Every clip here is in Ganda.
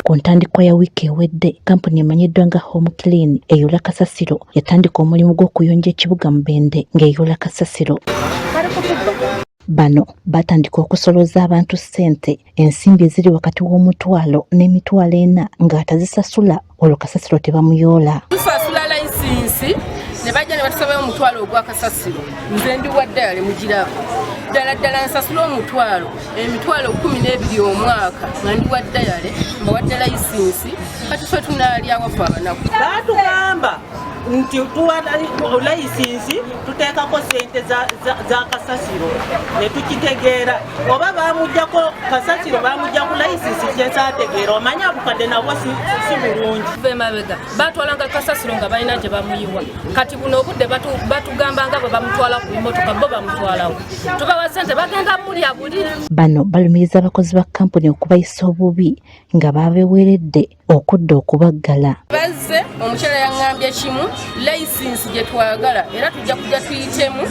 Ku ntandikwa ya wiiki ewedde, kampuni emanyiddwa nga HOMEKLIN eyoola kasasiro yatandika omulimu gw'okuyonja ekibuga Mubende ng'eyoola kasasiro. Bano batandika okusolooza abantu ssente, ensimbi eziri wakati w'omutwalo n'emitwalo 4 ng'atazisasula olwo kasasiro tebamuyoola. Tusasula layisinsi ne bajja ne batusaba omutwalo ogwa kasasiro. Nze ndi wa ddala mugirako. Ddala nsasula omutwalo, emitwalo 12 omwaka nga ndi wa ddala mbawadde layisinsi kati ffe tunaalya wafe abanaku. Batugamba nti tuwa layisinsi tuteekako ssente za kasasiro ne tukitegeera oba bamuggyako kasasiro bamuggyako layisinsi kyensaategeera omanya abukadde nabwo si bulungi. Tuve mabega batwalanga kasasiro nga balina gye bamuyiwa kati buno obudde batugamba nga bwe bamutwala ku mmotoka bo bamutwalawo tubawa ssente bagenda mulya buli. Bano balumiriza abakozi ba kampuni okubayisa obubi nga babeweeredde okudda okubaggala. Bazze omukyala yaŋŋambye kimu layisinsi gye twagala era tujja kujja tuyitemu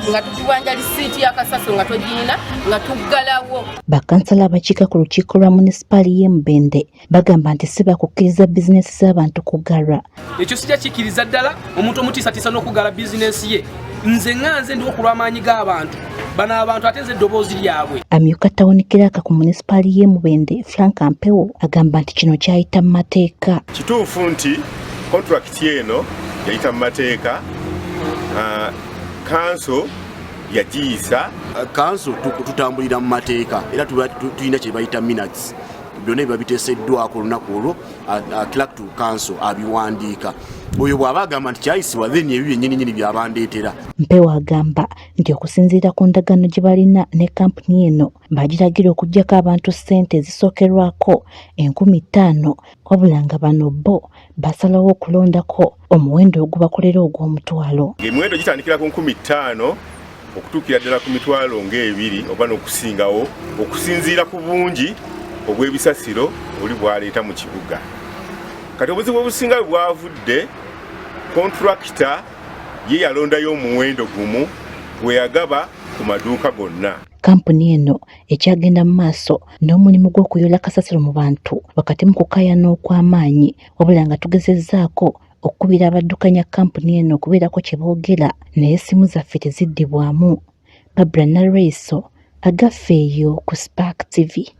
nga tukubanja lisiiti ya kasasiro nga twegirina nga tuggalawo. Bakansala abakiika ku lukiiko lwa Municipaali y'e Mubende bagamba nti si bakukkiriza bizinesi z'abantu kugalwa. Ekyo sijja kikkiriza ddala omuntu omutiisatiisa n'okugala bizinesi ye. Nze nganze ndi okulwamaanyi g'abantu bano abantu ateze eddoboozi lyabwe. Amyuka ttawuni kiraka ku Municipaali y'e Mubende Frank Mpewo agamba nti kino kyayita mu mateeka. Kituufu nti kontrakiti eno yayita mu mateeka. Kanso yagiyisa. Kanso tutambulira mu mateeka era tulina kye bayita minutes. Byonna biba biteeseddwako olunaku olwo clerk to council abiwandiika. Oyo bw'aba agamba nti kyayisibwa then ebyo byennyini byabandeetera. Mpewo agamba nti okusinziira ku ndagaano gye balina ne kampuni eno bagiragira okuggyako abantu ssente ezisookerwako 50,000 wabula nga bano bo basalawo okulondako omuwendo ogubakolera ogw'omutwalo. Emiwendo gitandikira ku 50,000 okutuukira ddala ku mitwalo nga2 oba n'okusingawo okusinziira ku bungi obw'ebisasiro oli bwaleeta mu kibuga. Kati obuzibu obusinga bwavudde kontrakita ye yalondayo omuwendo gumu gwe yagaba ku maduuka gonna. Kampuni eno ekyagenda mu maaso n'omulimu gw'okuyoola kasasiro mu bantu wakati mu kukaayana okw'amaanyi wabula nga tugezezzaako okukubira abaddukanya kampuni eno okubeerako kye boogera naye essimu zaffe teziddibwamu. Barbara Nareso agaffe eyo ku Spark TV.